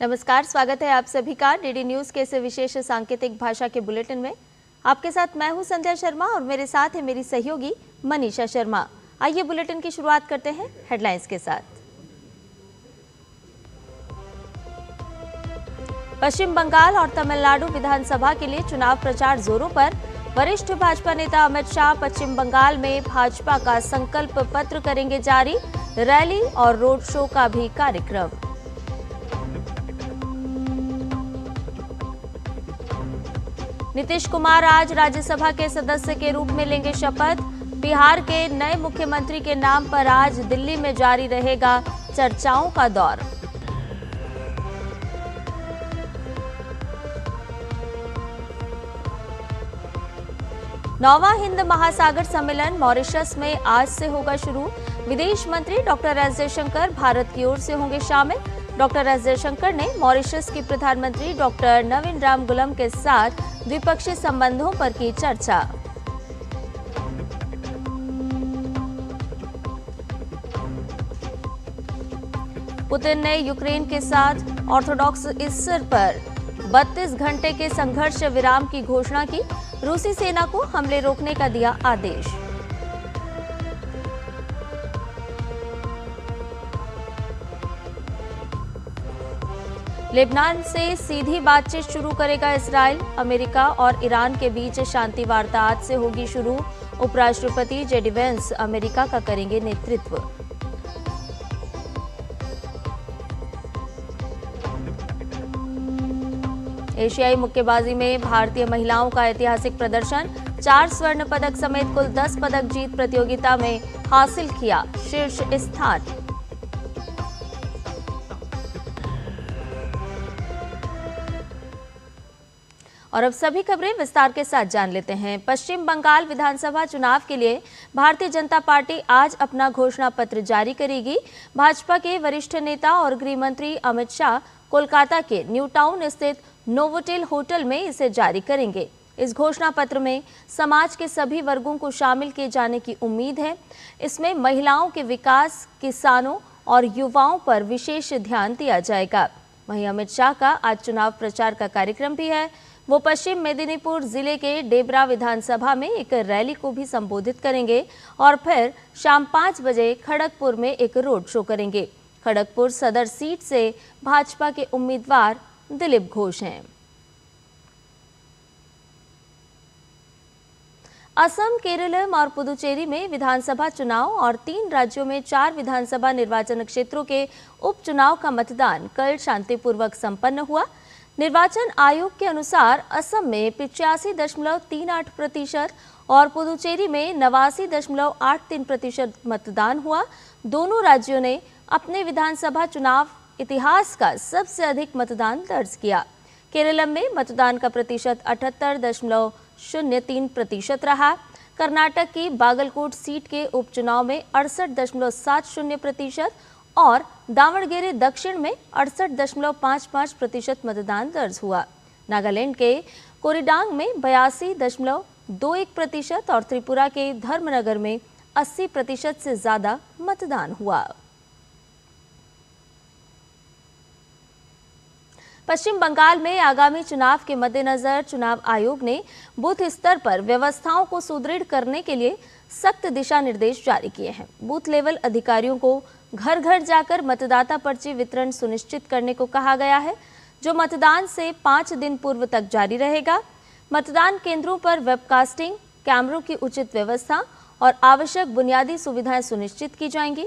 नमस्कार, स्वागत है आप सभी का डीडी न्यूज के इस विशेष सांकेतिक भाषा के बुलेटिन में। आपके साथ मैं हूं संध्या शर्मा और मेरे साथ है मेरी सहयोगी मनीषा शर्मा। आइए बुलेटिन की शुरुआत करते हैं हेडलाइंस के साथ। पश्चिम बंगाल और तमिलनाडु विधानसभा के लिए चुनाव प्रचार जोरों पर। वरिष्ठ भाजपा नेता अमित शाह पश्चिम बंगाल में भाजपा का संकल्प पत्र करेंगे जारी। रैली और रोड शो का भी कार्यक्रम। नीतीश कुमार आज राज्यसभा के सदस्य के रूप में लेंगे शपथ। बिहार के नए मुख्यमंत्री के नाम पर आज दिल्ली में जारी रहेगा चर्चाओं का दौर। नौवां हिंद महासागर सम्मेलन मॉरिशस में आज से होगा शुरू। विदेश मंत्री डॉक्टर एस जयशंकर भारत की ओर से होंगे शामिल। डॉक्टर एस जयशंकर ने मॉरिशस के प्रधानमंत्री डॉक्टर नवीन रामगुलम के साथ द्विपक्षीय संबंधों पर की चर्चा। पुतिन ने यूक्रेन के साथ ऑर्थोडॉक्स ईस्टर पर 32 घंटे के संघर्ष विराम की घोषणा की। रूसी सेना को हमले रोकने का दिया आदेश। लेबनान से सीधी बातचीत शुरू करेगा इजराइल। अमेरिका और ईरान के बीच शांति वार्ता आज से होगी शुरू। उपराष्ट्रपति जेडी वेंस अमेरिका का करेंगे नेतृत्व। एशियाई मुक्केबाजी में भारतीय महिलाओं का ऐतिहासिक प्रदर्शन। 4 स्वर्ण पदक समेत कुल 10 पदक जीत प्रतियोगिता में हासिल किया शीर्ष स्थान। और अब सभी खबरें विस्तार के साथ जान लेते हैं। पश्चिम बंगाल विधानसभा चुनाव के लिए भारतीय जनता पार्टी आज अपना घोषणा पत्र जारी करेगी। भाजपा के वरिष्ठ नेता और गृह मंत्री अमित शाह कोलकाता के न्यू टाउन स्थित नोवोटेल होटल में इसे जारी करेंगे। इस घोषणा पत्र में समाज के सभी वर्गों को शामिल किए जाने की उम्मीद है। इसमें महिलाओं के विकास, किसानों और युवाओं पर विशेष ध्यान दिया जाएगा। वहीं अमित शाह का आज चुनाव प्रचार का कार्यक्रम भी है। वो पश्चिम मेदिनीपुर जिले के डेबरा विधानसभा में एक रैली को भी संबोधित करेंगे और फिर शाम 5 बजे खड़गपुर में एक रोड शो करेंगे। खड़गपुर सदर सीट से भाजपा के उम्मीदवार दिलीप घोष हैं। असम, केरल और पुदुचेरी में विधानसभा चुनाव और 3 राज्यों में 4 विधानसभा निर्वाचन क्षेत्रों के उपचुनाव का मतदान कल शांतिपूर्वक संपन्न हुआ। निर्वाचन आयोग के अनुसार असम में 85.38% और पुदुचेरी में 89.83% मतदान हुआ। दोनों राज्यों ने अपने विधानसभा चुनाव इतिहास का सबसे अधिक मतदान दर्ज किया। केरल में मतदान का प्रतिशत 78.03% रहा। कर्नाटक की बागलकोट सीट के उपचुनाव में 68.70% और दावणगेरे दक्षिण में 68.55% मतदान दर्ज हुआ। नागालैंड के कोरीडांग में 82.21% और त्रिपुरा के धर्मनगर में 80% से ज्यादा मतदान हुआ। पश्चिम बंगाल में आगामी चुनाव के मद्देनजर चुनाव आयोग ने बूथ स्तर पर व्यवस्थाओं को सुदृढ़ करने के लिए सख्त दिशा निर्देश जारी किए हैं। बूथ लेवल अधिकारियों को घर घर जाकर मतदाता पर्ची वितरण सुनिश्चित करने को कहा गया है, जो मतदान से 5 दिन पूर्व तक जारी रहेगा। मतदान केंद्रों पर वेबकास्टिंग, कैमरों की उचित व्यवस्था और आवश्यक बुनियादी सुविधाएं सुनिश्चित की जाएंगी।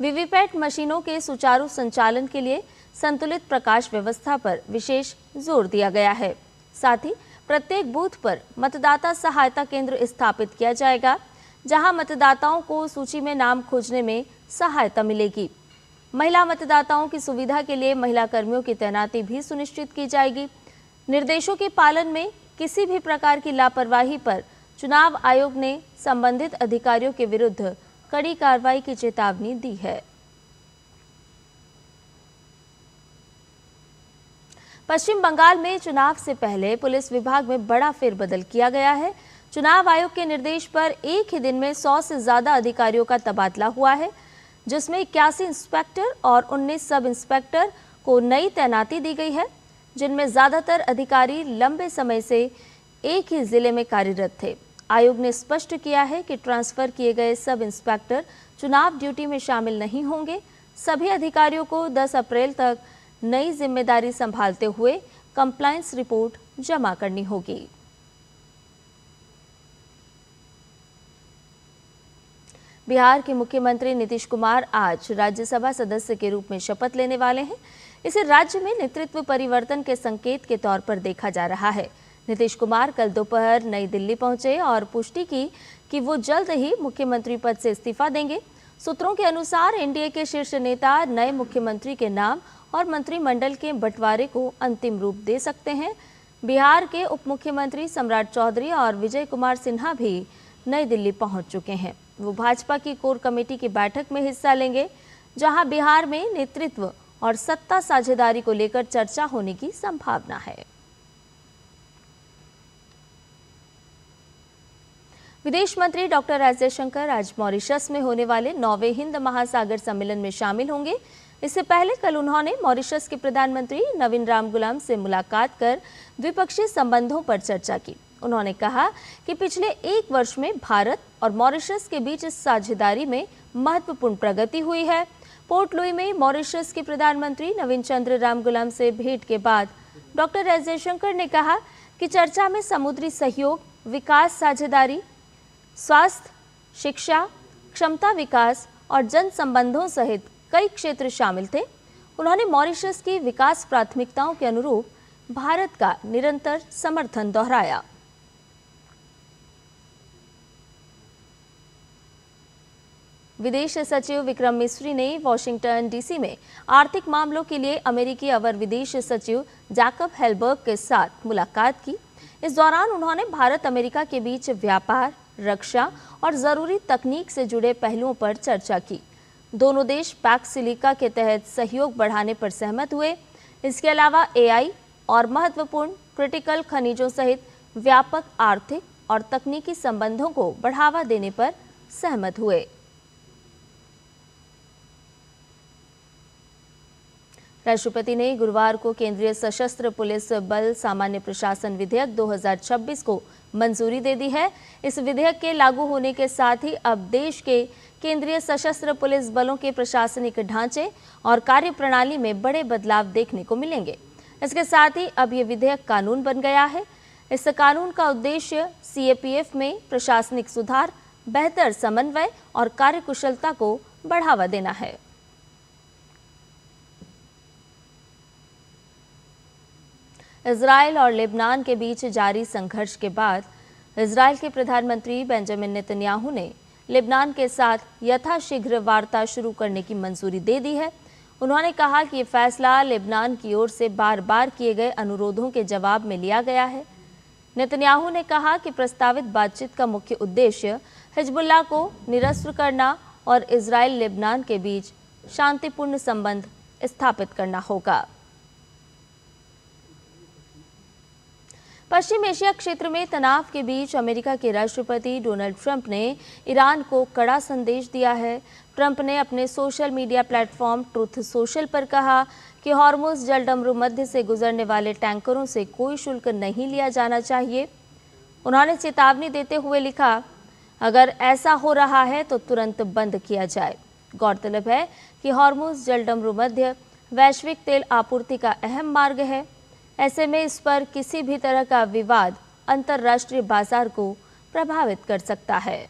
वीवीपैट मशीनों के सुचारू संचालन के लिए संतुलित प्रकाश व्यवस्था पर विशेष जोर दिया गया है। साथ ही प्रत्येक बूथ पर मतदाता सहायता केंद्र स्थापित किया जाएगा, जहां मतदाताओं को सूची में नाम खोजने में सहायता मिलेगी। महिला मतदाताओं की सुविधा के लिए महिला कर्मियों की तैनाती भी सुनिश्चित की जाएगी। निर्देशों के पालन में किसी भी प्रकार की लापरवाही पर चुनाव आयोग ने संबंधित अधिकारियों के विरुद्ध कड़ी कार्रवाई की चेतावनी दी है। पश्चिम बंगाल में चुनाव से पहले पुलिस विभाग में बड़ा फेरबदल किया गया है। चुनाव आयोग के निर्देश पर एक ही दिन में 100 से ज्यादा अधिकारियों का तबादला हुआ है, जिसमें 81 इंस्पेक्टर और 19 सब इंस्पेक्टर, को नई तैनाती दी गई है, जिनमें ज्यादातर अधिकारी लंबे समय से एक ही जिले में कार्यरत थे। आयोग ने स्पष्ट किया है कि ट्रांसफर किए गए सब इंस्पेक्टर चुनाव ड्यूटी में शामिल नहीं होंगे। सभी अधिकारियों को 10 अप्रैल तक नई जिम्मेदारी संभालते हुए कंप्लायंस रिपोर्ट जमा करनी होगी। बिहार के मुख्यमंत्री नीतीश कुमार आज राज्यसभा सदस्य के रूप में शपथ लेने वाले हैं। इसे राज्य में नेतृत्व परिवर्तन के संकेत के तौर पर देखा जा रहा है। नीतीश कुमार कल दोपहर नई दिल्ली पहुंचे और पुष्टि की कि वो जल्द ही मुख्यमंत्री पद से इस्तीफा देंगे। सूत्रों के अनुसार एनडीए के शीर्ष नेता नए मुख्यमंत्री के नाम और मंत्रिमंडल के बंटवारे को अंतिम रूप दे सकते हैं। बिहार के उप मुख्यमंत्री सम्राट चौधरी और विजय कुमार सिन्हा भी नई दिल्ली पहुंच चुके हैं। वो भाजपा की कोर कमेटी की बैठक में हिस्सा लेंगे, जहां बिहार में नेतृत्व और सत्ता साझेदारी को लेकर चर्चा होने की संभावना है। विदेश मंत्री डॉक्टर एस जयशंकर आज मॉरिशस में होने वाले 9वें हिंद महासागर सम्मेलन में शामिल होंगे। इससे पहले कल उन्होंने मॉरिशस के प्रधानमंत्री नवीन रामगुलाम से मुलाकात कर द्विपक्षीय संबंधों पर चर्चा की। उन्होंने कहा कि पिछले 1 वर्ष में भारत और मॉरिशस के बीच इस साझेदारी में महत्वपूर्ण प्रगति हुई है। पोर्ट लुई में मॉरिशस के प्रधानमंत्री नवीन चंद्र रामगुलाम से भेंट के बाद डॉक्टर एस जयशंकर ने कहा कि चर्चा में समुद्री सहयोग, विकास साझेदारी, स्वास्थ्य, शिक्षा, क्षमता विकास और जन संबंधों सहित कई क्षेत्र शामिल थे। उन्होंने मॉरिशस की विकास प्राथमिकताओं के अनुरूप भारत का निरंतर समर्थन दोहराया। विदेश सचिव विक्रम मिस्री ने वॉशिंगटन डीसी में आर्थिक मामलों के लिए अमेरिकी अवर विदेश सचिव जैकब हेलबर्ग के साथ मुलाकात की। इस दौरान उन्होंने भारत अमेरिका के बीच व्यापार, रक्षा और जरूरी तकनीक से जुड़े पहलुओं पर चर्चा की। दोनों देश पैक्स सिलिका के तहत सहयोग बढ़ाने पर सहमत हुए। इसके अलावा एआई और महत्वपूर्ण क्रिटिकल खनिजों सहित व्यापक आर्थिक और तकनीकी संबंधों को बढ़ावा देने पर सहमत हुए। राष्ट्रपति ने गुरुवार को केंद्रीय सशस्त्र पुलिस बल सामान्य प्रशासन विधेयक 2026 को मंजूरी दे दी है। इस विधेयक के लागू होने के साथ ही अब देश के केंद्रीय सशस्त्र पुलिस बलों के प्रशासनिक ढांचे और कार्यप्रणाली में बड़े बदलाव देखने को मिलेंगे। इसके साथ ही अब ये विधेयक कानून बन गया है। इस कानून का उद्देश्य सीएपीएफ में प्रशासनिक सुधार, बेहतर समन्वय और कार्यकुशलता को बढ़ावा देना है। इजराइल और लेबनान के बीच जारी संघर्ष के बाद इजराइल के प्रधानमंत्री बेंजामिन नेतन्याहू ने लेबनान के साथ यथाशीघ्र वार्ता शुरू करने की मंजूरी दे दी है। उन्होंने कहा कि ये फैसला लेबनान की ओर से बार बार किए गए अनुरोधों के जवाब में लिया गया है। नेतन्याहू ने कहा कि प्रस्तावित बातचीत का मुख्य उद्देश्य हिजबुल्लाह को निरस्त्र करना और इजराइल लेबनान के बीच शांतिपूर्ण संबंध स्थापित करना होगा। पश्चिम एशिया क्षेत्र में तनाव के बीच अमेरिका के राष्ट्रपति डोनाल्ड ट्रंप ने ईरान को कड़ा संदेश दिया है। ट्रंप ने अपने social media platform truth social पर कहा कि हॉर्मुज़ जलडमरू मध्य से गुजरने वाले टैंकरों से कोई शुल्क नहीं लिया जाना चाहिए। उन्होंने चेतावनी देते हुए लिखा, अगर ऐसा हो रहा है तो तुरंत बंद किया जाए। गौरतलब है कि हॉर्मुज़ जलडमरू मध्य वैश्विक तेल आपूर्ति का अहम मार्ग है। ऐसे में इस पर किसी भी तरह का विवाद अंतर्राष्ट्रीय बाजार को प्रभावित कर सकता है।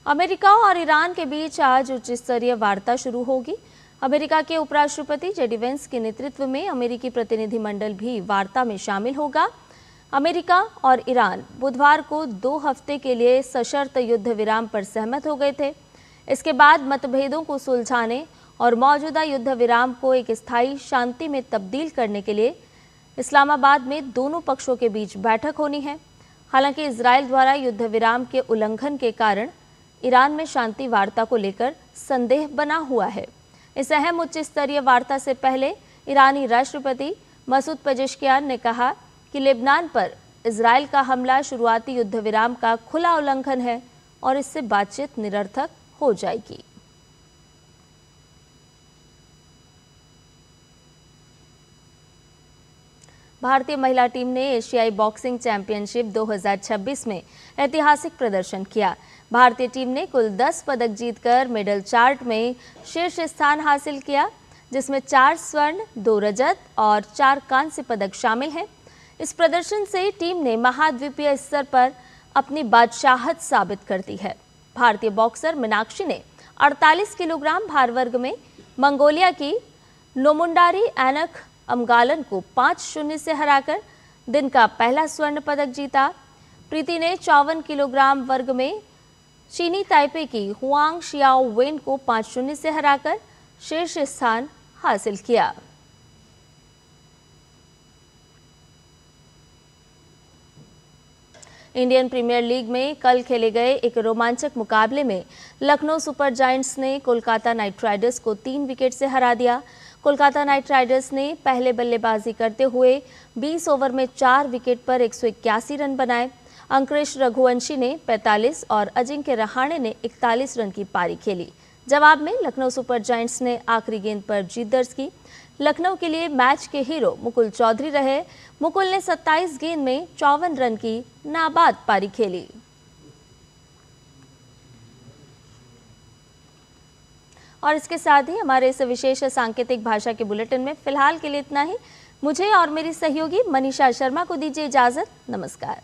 अमेरिका और ईरान के बीच आज उच्च स्तरीय वार्ता शुरू होगी। अमेरिका के उपराष्ट्रपति जेडी वेंस के नेतृत्व में अमेरिकी प्रतिनिधिमंडल भी वार्ता में शामिल होगा। अमेरिका और ईरान बुधवार को 2 हफ्ते के लिए सशर्त युद्ध विराम पर सहमत हो गए थे। इसके बाद मतभेदों को सुलझाने और मौजूदा युद्ध विराम को एक स्थायी शांति में तब्दील करने के लिए इस्लामाबाद में दोनों पक्षों के बीच बैठक होनी है। हालांकि इजराइल द्वारा युद्ध विराम के उल्लंघन के कारण ईरान में शांति वार्ता को लेकर संदेह बना हुआ है। इस अहम उच्च स्तरीय वार्ता से पहले ईरानी राष्ट्रपति मसूद पेजेश्कियान ने कहा कि लेबनान पर इजराइल का हमला शुरुआती युद्ध विराम का खुला उल्लंघन है और इससे बातचीत निरर्थक हो जाएगी। भारतीय महिला टीम ने एशियाई बॉक्सिंग चैंपियनशिप 2026 में ऐतिहासिक प्रदर्शन किया। भारतीय टीम ने कुल 10 पदक जीतकर मेडल चार्ट में शीर्ष स्थान हासिल किया, जिसमें 4 स्वर्ण, 2 रजत और 4 कांस्य पदक शामिल हैं। इस प्रदर्शन से टीम ने महाद्वीपीय स्तर पर अपनी बादशाहत साबित कर दी है। भारतीय बॉक्सर मीनाक्षी ने 48 किलोग्राम भार वर्ग में मंगोलिया की नोमुंडारी एनक अमगालन को 5-0 से हराकर दिन का पहला स्वर्ण पदक जीता। प्रीति ने 54 किलोग्राम वर्ग में चीनी ताइपे की हुआंग शियाओ वेन को 5-0 से हराकर शीर्ष स्थान हासिल किया। इंडियन प्रीमियर लीग में कल खेले गए एक रोमांचक मुकाबले में लखनऊ सुपर जायंट्स ने कोलकाता नाइट राइडर्स को 3 विकेट से हरा दिया। कोलकाता नाइट राइडर्स ने पहले बल्लेबाजी करते हुए 20 ओवर में 4 विकेट पर 181 रन बनाए। अंकुरिश रघुवंशी ने 45 और अजिंक्य रहाणे ने 41 रन की पारी खेली। जवाब में लखनऊ सुपर जायंट्स ने आखिरी गेंद पर जीत दर्ज की। लखनऊ के लिए मैच के हीरो मुकुल चौधरी रहे। मुकुल ने 27 गेंद में 54 रन की नाबाद पारी खेली। और इसके साथ ही हमारे इस विशेष सांकेतिक भाषा के बुलेटिन में फिलहाल के लिए इतना ही। मुझे और मेरी सहयोगी मनीषा शर्मा को दीजिए इजाजत। नमस्कार।